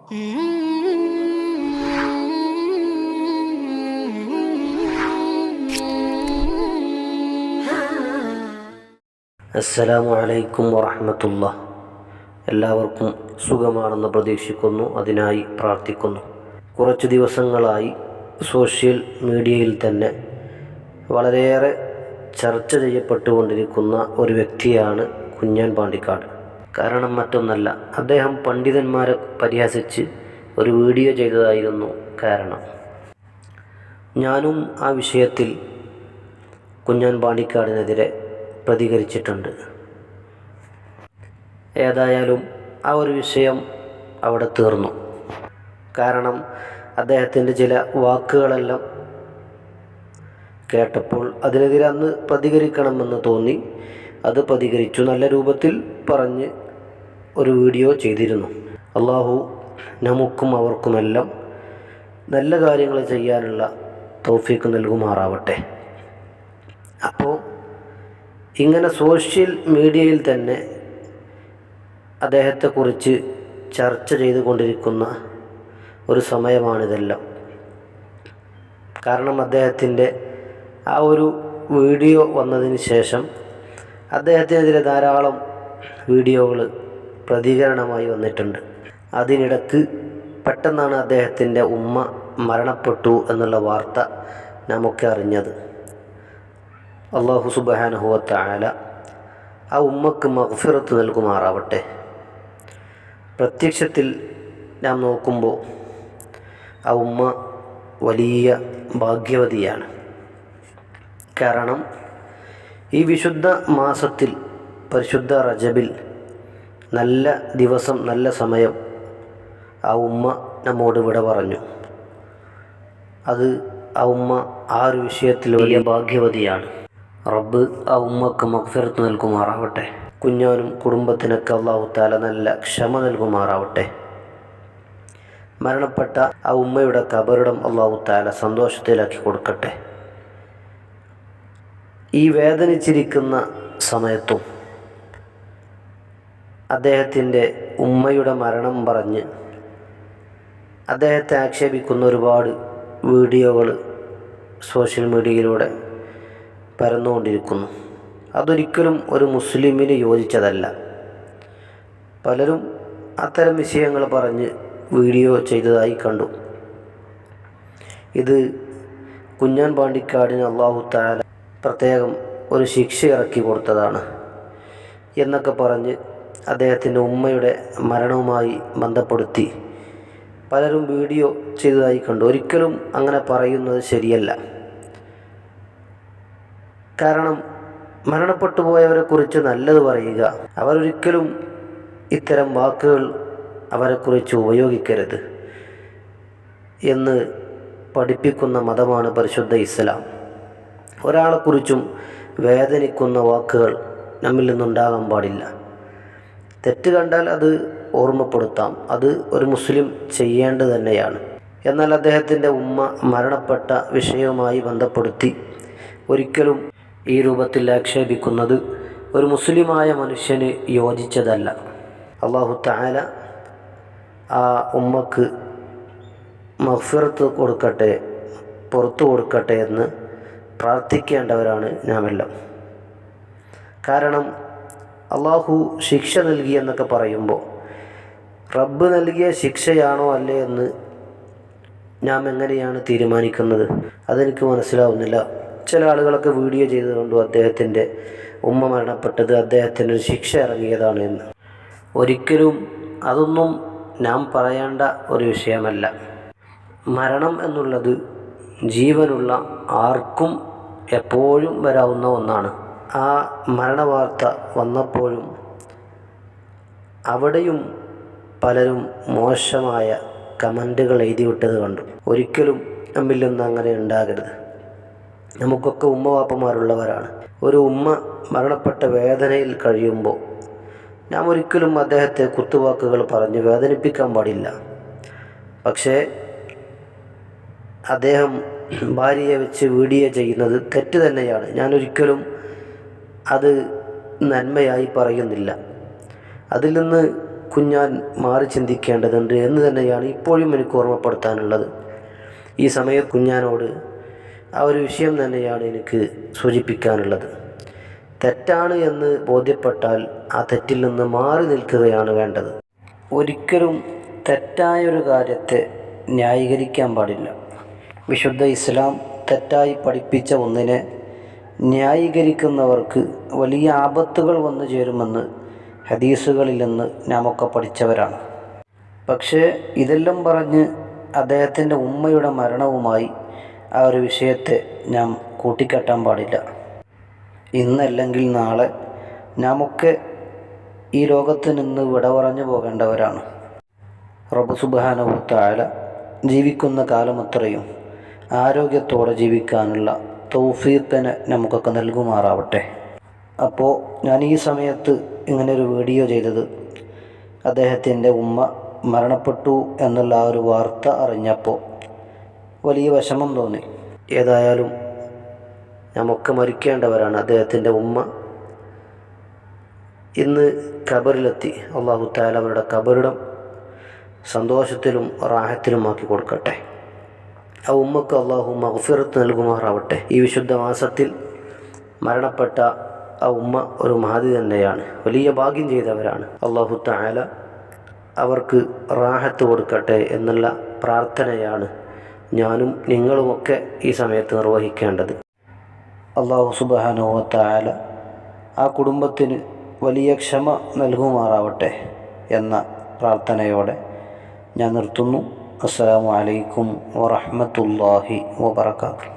അസ്സലാമു അലൈക്കും വറഹ്മത്തുള്ളാഹി. എല്ലാവർക്കും സുഖമാണെന്ന് പ്രതീക്ഷിക്കുന്നു. അതിനായി പ്രാർത്ഥിക്കുന്നു. കുറച്ച് ദിവസങ്ങളായി സോഷ്യൽ മീഡിയയിൽ തന്നെ വളരെയേറെ ചർച്ച ചെയ്യപ്പെട്ടുകൊണ്ടിരിക്കുന്ന ഒരു വ്യക്തിയാണ് കുഞ്ഞൻ പാണ്ടിക്കാട്. കാരണം മറ്റൊന്നല്ല, അദ്ദേഹം പണ്ഡിതന്മാരെ പരിഹസിച്ച് ഒരു വീഡിയോ ചെയ്തതായിരുന്നു കാരണം. ഞാനും ആ വിഷയത്തിൽ കുഞ്ഞൻ പാണ്ടിക്കാടിനെതിരെ പ്രതികരിച്ചിട്ടുണ്ട്. ഏതായാലും ആ ഒരു വിഷയം അവിടെ തീർന്നു. കാരണം അദ്ദേഹത്തിൻ്റെ ചില വാക്കുകളെല്ലാം കേട്ടപ്പോൾ അതിനെതിരെ അന്ന് പ്രതികരിക്കണമെന്ന് തോന്നി. അത് പ്രതികരിച്ചു. നല്ല രൂപത്തിൽ പറഞ്ഞ് ഒരു വീഡിയോ ചെയ്തിരുന്നു. അള്ളാഹു നമുക്കും അവർക്കുമെല്ലാം നല്ല കാര്യങ്ങൾ ചെയ്യാനുള്ള തൗഫീഖ് നൽകുമാറാവട്ടെ. അപ്പോൾ ഇങ്ങനെ സോഷ്യൽ മീഡിയയിൽ തന്നെ അദ്ദേഹത്തെക്കുറിച്ച് ചർച്ച ചെയ്തുകൊണ്ടിരിക്കുന്ന ഒരു സമയമാണിതെല്ലാം. കാരണം അദ്ദേഹത്തിൻ്റെ ആ ഒരു വീഡിയോ വന്നതിന് ശേഷം അദ്ദേഹത്തിനെതിരെ ധാരാളം വീഡിയോകൾ പ്രതികരണമായി വന്നിട്ടുണ്ട്. അതിനിടക്ക് പെട്ടെന്നാണ് അദ്ദേഹത്തിൻ്റെ ഉമ്മ മരണപ്പെട്ടു എന്നുള്ള വാർത്ത നമുക്ക് അറിഞ്ഞത്. അല്ലാഹു സുബ്ഹാനഹു വ തആല ആ ഉമ്മക്ക് മഗ്ഫിറത്ത് നൽകുമാറാവട്ടെ. പ്രത്യക്ഷത്തിൽ നാം നോക്കുമ്പോൾ ആ ഉമ്മ വലിയ ഭാഗ്യവതിയാണ്. കാരണം ഈ വിശുദ്ധ മാസത്തിൽ, പരിശുദ്ധ റജബിൽ, നല്ല ദിവസം, നല്ല സമയം ആ ഉമ്മ നമ്മോട് വിട പറഞ്ഞു. അത് ആ ഉമ്മ ആ ഒരു വിഷയത്തിൽ വലിയ ഭാഗ്യവതിയാണ്. റബ്ബ് ആ ഉമ്മക്ക് മഗ്ഫിറത്ത് നൽകുമാറാവട്ടെ. കുഞ്ഞാനും കുടുംബത്തിനൊക്കെ അല്ലാഹു തആല നല്ല ക്ഷമ നൽകുമാറാവട്ടെ. മരണപ്പെട്ട ആ ഉമ്മയുടെ ഖബറിടം അല്ലാഹു തആല സന്തോഷത്തിലാക്കി കൊടുക്കട്ടെ. ഈ വേദനിച്ചിരിക്കുന്ന സമയത്തും അദ്ദേഹത്തിൻ്റെ ഉമ്മയുടെ മരണം പറഞ്ഞ് അദ്ദേഹത്തെ ആക്ഷേപിക്കുന്ന ഒരുപാട് വീഡിയോകൾ സോഷ്യൽ മീഡിയയിലൂടെ പരന്നുകൊണ്ടിരിക്കുന്നു. അതൊരിക്കലും ഒരു മുസ്ലിമിന് യോജിച്ചതല്ല. പലരും അത്തരം വിഷയങ്ങൾ പറഞ്ഞ് വീഡിയോ ചെയ്തതായി കണ്ടു. ഇത് കുഞ്ഞൻ പാണ്ടിക്കാടിന് അല്ലാഹു തആല പ്രത്യേകം ഒരു ശിക്ഷ ഇറക്കി കൊടുത്തതാണ് എന്നൊക്കെ പറഞ്ഞ് അദ്ദേഹത്തിൻ്റെ ഉമ്മയുടെ മരണവുമായി ബന്ധപ്പെടുത്തി പലരും വീഡിയോ ചെയ്തതായി കണ്ടു. ഒരിക്കലും അങ്ങനെ പറയുന്നത് ശരിയല്ല. കാരണം മരണപ്പെട്ടു പോയവരെക്കുറിച്ച് നല്ലത് പറയുക, അവരൊരിക്കലും ഇത്തരം വാക്കുകൾ അവരെക്കുറിച്ച് ഉപയോഗിക്കരുത് എന്ന് പഠിപ്പിക്കുന്ന മതമാണ് പരിശുദ്ധ ഇസ്ലാം. ഒരാളെക്കുറിച്ചും വേദനിക്കുന്ന വാക്കുകൾ നമ്മിൽ നിന്നുണ്ടാകാൻ പാടില്ല. തെറ്റ് കണ്ടാൽ അത് ഓർമ്മപ്പെടുത്താം, അത് ഒരു മുസ്ലിം ചെയ്യേണ്ടത് തന്നെയാണ്. എന്നാൽ അദ്ദേഹത്തിൻ്റെ ഉമ്മ മരണപ്പെട്ട വിഷയവുമായി ബന്ധപ്പെടുത്തി ഒരിക്കലും ഈ രൂപത്തിൽ ആക്ഷേപിക്കുന്നത് ഒരു മുസ്ലിമായ മനുഷ്യന് യോജിച്ചതല്ല. അല്ലാഹു തആല ആ ഉമ്മക്ക് മഗ്ഫിറത്ത് കൊടുക്കട്ടെ, പുറത്തു കൊടുക്കട്ടെ എന്ന് പ്രാർത്ഥിക്കേണ്ടവരാണ് നാമെല്ലാം. കാരണം അള്ളാഹു ശിക്ഷ നൽകി എന്നൊക്കെ പറയുമ്പോൾ റബ്ബ് നൽകിയ ശിക്ഷയാണോ അല്ലേ എന്ന് നാം എങ്ങനെയാണ് തീരുമാനിക്കുന്നത്? അതെനിക്ക് മനസ്സിലാവുന്നില്ല. ചില ആളുകളൊക്കെ വീഡിയോ ചെയ്തുകൊണ്ടു അദ്ദേഹത്തിൻ്റെ ഉമ്മ മരണപ്പെട്ടത് അദ്ദേഹത്തിൻ്റെ ഒരു ശിക്ഷ ഇറങ്ങിയതാണ് എന്ന്. ഒരിക്കലും അതൊന്നും നാം പറയേണ്ട ഒരു വിഷയമല്ല. മരണം എന്നുള്ളത് ജീവനുള്ള ആർക്കും എപ്പോഴും വരാവുന്ന ഒന്നാണ്. ആ മരണവാർത്ത വന്നപ്പോഴും അവിടെയും പലരും മോശമായ കമൻറ്റുകൾ എഴുതിവിട്ടത് കണ്ടു. ഒരിക്കലും നമ്മിൽ നിന്ന് അങ്ങനെ ഉണ്ടാകരുത്. നമുക്കൊക്കെ ഉമ്മവാപ്പമാരുള്ളവരാണ്. ഒരു ഉമ്മ മരണപ്പെട്ട വേദനയിൽ കഴിയുമ്പോൾ നാം ഒരിക്കലും അദ്ദേഹത്തെ കുത്തുവാക്കുകൾ പറഞ്ഞ് വേദനിപ്പിക്കാൻ പാടില്ല. പക്ഷേ അദ്ദേഹം ഭാര്യയെ വെച്ച് വീഡിയോ ചെയ്യുന്നത് തെറ്റ് തന്നെയാണ്. ഞാനൊരിക്കലും അത് നന്മയായി പറയുന്നില്ല. അതിൽ നിന്ന് കുഞ്ഞാൻ മാറി ചിന്തിക്കേണ്ടതുണ്ട് എന്ന് തന്നെയാണ് ഇപ്പോഴും എനിക്ക് ഓർമ്മപ്പെടുത്താനുള്ളത്. ഈ സമയത്ത് കുഞ്ഞാനോട് ആ ഒരു വിഷയം തന്നെയാണ് എനിക്ക് സൂചിപ്പിക്കാനുള്ളത്. തെറ്റാണ് എന്ന് ബോധ്യപ്പെട്ടാൽ ആ തെറ്റിൽ നിന്ന് മാറി നിൽക്കുകയാണ് വേണ്ടത്. ഒരിക്കലും തെറ്റായൊരു കാര്യത്തെ ന്യായീകരിക്കാൻ പാടില്ല. വിശുദ്ധ ഇസ്ലാം തെറ്റായി പഠിപ്പിച്ച ഒന്നിനെ ന്യായീകരിക്കുന്നവർക്ക് വലിയ ആപത്തുകൾ വന്നു ചേരുമെന്ന് ഹദീസുകളിൽ നിന്ന് നാമൊക്കെ പഠിച്ചവരാണ്. പക്ഷേ ഇതെല്ലാം പറഞ്ഞ് അദ്ദേഹത്തിൻ്റെ ഉമ്മയുടെ മരണവുമായി ആ ഒരു വിഷയത്തെ നാം കൂട്ടിക്കെട്ടാൻ പാടില്ല. ഇന്നല്ലെങ്കിൽ നാളെ നാമൊക്കെ ഈ ലോകത്ത് നിന്ന് വിട പറഞ്ഞു പോകേണ്ടവരാണ്. റബ്ബ് സുബ്ഹാനഹു വ തആല ജീവിക്കുന്ന കാലമത്രയും ആരോഗ്യത്തോടെ ജീവിക്കാനുള്ള തൗഫീഖിനെ നമുക്കൊക്കെ നൽകുമാറാവട്ടെ. അപ്പോൾ ഞാൻ ഈ സമയത്ത് ഇങ്ങനൊരു വീഡിയോ ചെയ്തത് അദ്ദേഹത്തിൻ്റെ ഉമ്മ മരണപ്പെട്ടു എന്നുള്ള ആ ഒരു വാർത്ത അറിഞ്ഞപ്പോൾ വലിയ വിഷമം തോന്നി. ഏതായാലും നമുക്ക് മരിക്കേണ്ടവരാണ്. അദ്ദേഹത്തിൻ്റെ ഉമ്മ ഇന്ന് ഖബറിലെത്തി. അല്ലാഹു തആല അവരുടെ ഖബറിടം സന്തോഷത്തിലും റാഹത്തിലുമാക്കി കൊടുക്കട്ടെ. ആ ഉമ്മക്ക് അല്ലാഹു മഗ്ഫിറത്ത് നൽകുമാറാവട്ടെ. ഈ വിശുദ്ധ മാസത്തിൽ മരണപ്പെട്ട ആ ഉമ്മ ഒരു മഹദി തന്നെയാണ്. വലിയ ഭാഗ്യം ചെയ്തവരാണ്. അല്ലാഹു തആല അവർക്ക് റാഹത്ത് കൊടുക്കട്ടെ എന്നുള്ള പ്രാർത്ഥനയാണ് ഞാനും നിങ്ങളുമൊക്കെ ഈ സമയത്ത് നിർവഹിക്കേണ്ടത്. അല്ലാഹു സുബ്ഹാനഹു വ തആല ആ കുടുംബത്തിന് വലിയ ക്ഷമ നൽകുമാറാവട്ടെ എന്ന പ്രാർത്ഥനയോടെ ഞാൻ നിർത്തുന്നു. അസ്സലാമു അലൈക്കും വറഹ്മത്തുള്ളാഹി വബറകാതുഹു.